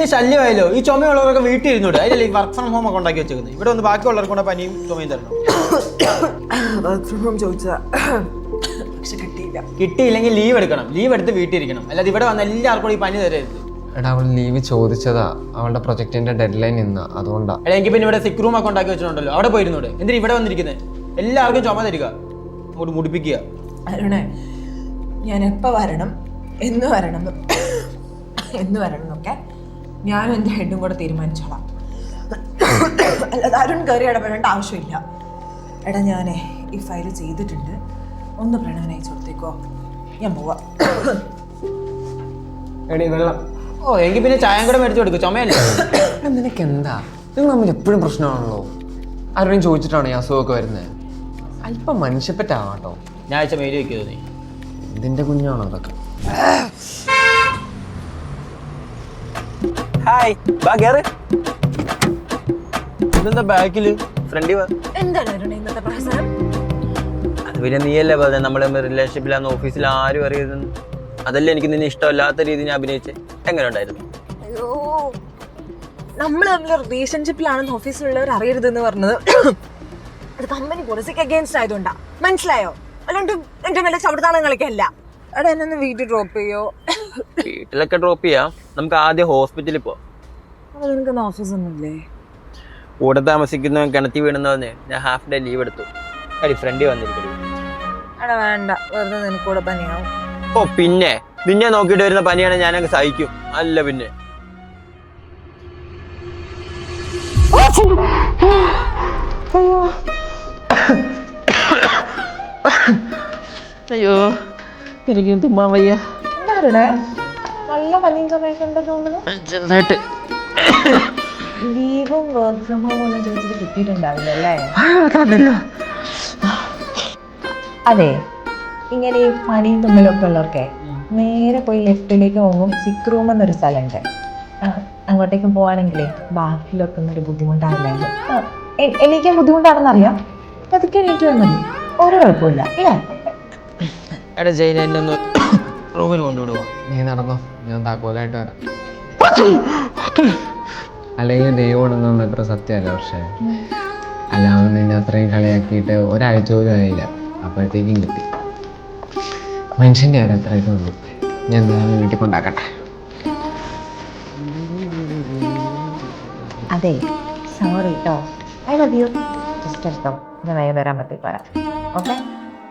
വലിയ ശല്യമായല്ലോ. ഈ ചുമയുള്ളവരൊക്കെ വീട്ടിൽ ഇരുന്നൂടെ? അതിലല്ലേ വർക്ക് ഫ്രം ഹോം ഒക്കെ ഉണ്ടാക്കി വെച്ചേക്കുന്നത്. ഇവിടെ ഒന്ന് ബാക്കിയുള്ളവർക്ക് കൂടെ പനിയും ചുമയും തരണം. വർക്ക് ഫ്രം ഹോം ചോദിച്ചാ പക്ഷെ കിട്ടിയില്ല. കിട്ടിയില്ലെങ്കിൽ ലീവ് എടുക്കണം. ലീവ് എടുത്ത് വീട്ടിൽ ഇരിക്കണം. അല്ലാതെ ഇവിടെ വന്ന എല്ലാവർക്കും ഈ പനി തരരുത്. എടാ അവൾ ലീവ് ചോദിച്ചതാ, അവളുടെ പ്രൊജക്ടിന്റെ ഡെഡ് ലൈൻ ഇന്ന്, അതുകൊണ്ടാ. എടാ എനിക്ക് പിന്നെ ഇവിടെ സിക്ക് റൂം ഒക്കെ ഉണ്ടാക്കി വെച്ചിട്ടുണ്ടല്ലോ, അവിടെ പോയിരുന്നൂടെ? എന്തിനാ ഇവിടെ വന്നിരിക്കുന്നത്? എല്ലാവർക്കും ചുമ തരിക, അങ്ങോട്ട് മുടിപ്പിക്കുക. അരുണേ, ഞാൻ എപ്പോൾ വരണം, എന്ന് വരണം എന്നൊക്കെ ഞാനും എൻ്റെ ഹെഡും കൂടെ തീരുമാനിച്ചോളാം. അല്ലാതെ അരുൺ കയറി ഇടപെടേണ്ട ആവശ്യമില്ല. എടാ ഞാനേ ഈ ഫയൽ ചെയ്തിട്ടുണ്ട്, ഒന്ന് പ്രണവൻ അയച്ചു കൊടുത്തേക്കോ, ഞാൻ പോവാം. എടീ വെള്ളം. ഓ എനിക്ക് പിന്നെ ചായം കൂടെ മേടിച്ചു കൊടുക്കും, ചുമയല്ലേ? നിനക്ക് എന്താ? നിങ്ങൾ തമ്മിൽ എപ്പോഴും പ്രശ്നമാണല്ലോ. ആരോടും ചോദിച്ചിട്ടാണോ ഈ അസുഖമൊക്കെ വരുന്നത്? അല്പം മനുഷ്യപ്പറ്റാട്ടോ. ഞാൻ അയച്ച മെയിൽ വെക്കുമോ നീ? ഇതിന്റെ കുഞ്ഞാണോ അതൊക്കെ? ഹായ്, ബാ കേറ്. ഇതെന്താ ബാക്കില് ഫ്രണ്ടി വാ. എന്താണ് അരുണേ ഇന്നത്തെ പ്രശ്നം? അത് പിന്നെ നീയല്ലേ പറഞ്ഞ നമ്മളെ റിലേഷൻഷിപ്പിലാന്ന് ഓഫീസിൽ ആരും അറിയുന്നത്. അതല്ലേ എനിക്ക് നിന്നെ ഇഷ്ടമല്ലാത്ത രീതി ഞാൻ അഭിനയിച്ചേ. എങ്ങനെ ഉണ്ടായിരുന്നു? അയ്യോ, നമ്മൾ തമ്മിൽ റിലേഷൻഷിപ്പിലാണെന്ന് ഓഫീസിലുള്ളവർ അറിയരുതെന്ന് പറഞ്ഞത് അത് കമ്പനി പോളിസിക്ക് അഗേൻസ്റ്റ് ആയതുകൊണ്ടാ, മനസ്സിലായോ? അല്ലാണ്ട് എന്റെ മേലെ ചവിടുതാളം കളിക്കല്ല. എടാ എന്നെ വീട്ടിൽ ഡ്രോപ്പ് ചെയ്യോ? വീട്ടിലൊക്കെ ഡ്രോപ്പ് ചെയ്യാം. നമുക്ക് ആദ്യം ഹോസ്പിറ്റലിൽ പോവാം. അത് നിനക്കൊന്നും ഓഫീസൊന്നുമില്ലേ? കൂടെ താമസിക്കുന്ന കിണറ്റി വീണെന്ന് പറഞ്ഞ് ഞാൻ ഹാഫ് ഡേ ലീവ് എടുത്തു. അടി ഫ്രണ്ടി വന്നിരിക്കുന്നു. എടാ വേണ്ട, വെറുതെ നിനക്കൂടെ പനിയാവും. ഓ പിന്നെ നിന്നെ നോക്കിയിട്ട് വരുന്ന പനിയാണ് ഞാനങ്ങ് സഹിക്കും. അല്ല പിന്നെ അയ്യോ എനിക്ക് തുമ്മാൻ വയ്യ. നല്ല പനിയും സമയമൊക്കെ തോന്നുന്നു. ചെറുതായിട്ട് ലീവും വർക്ക് ഫ്രം ഹോം ഒന്നും ചോദിച്ചിട്ട് കിട്ടിയിട്ടുണ്ടാവില്ല അല്ലേ? അതെ, ഇങ്ങനെ ഈ പനിയും തുമ്മലൊക്കെ ഉള്ളവർക്കെ നേരെ പോയി ലെഫ്റ്റിലേക്ക് പോകും. സിക്ക് റൂം എന്നൊരു സ്ഥലമുണ്ട്, അങ്ങോട്ടേക്ക് പോവാണെങ്കിലേ ബാക്കിലൊക്കെ ഒന്നൊരു ബുദ്ധിമുട്ടാവില്ലായിരുന്നു. എനിക്ക് ബുദ്ധിമുട്ടാണെന്നറിയാം, അതൊക്കെ എനിക്ക് മതി, ഒരു കുഴപ്പമില്ല അല്ലേ? എടാ ജയിൻ എന്നെ ഒന്ന് റൂമിൽ കൊണ്ടുവിടുവോ? നീ നടന്നോ, ഞാൻ താക്കോലായിട്ട് വരാം. അല്ലെങ്കിൽ ദൈവം അത്ര സത്യമല്ല. പക്ഷേ അല്ലാതെ നിന്നെ അത്രയും കളിയാക്കിയിട്ട് ഒരാഴ്ച പോലും ആയില്ല, അപ്പോഴത്തേക്കും കിട്ടി. മനുഷ്യൻ്റെ കാര്യം അത്രയൊക്കെ ഉള്ളൂ. ഞാൻ എന്തായാലും വീട്ടിൽ കൊണ്ടാക്കട്ടെ. അതെ, സോറി കേട്ടോ. I love you. ജസ്റ്റ് എടുത്തോ, ഞാൻ വേഗം വരാൻ പറ്റി. ഓക്കെ.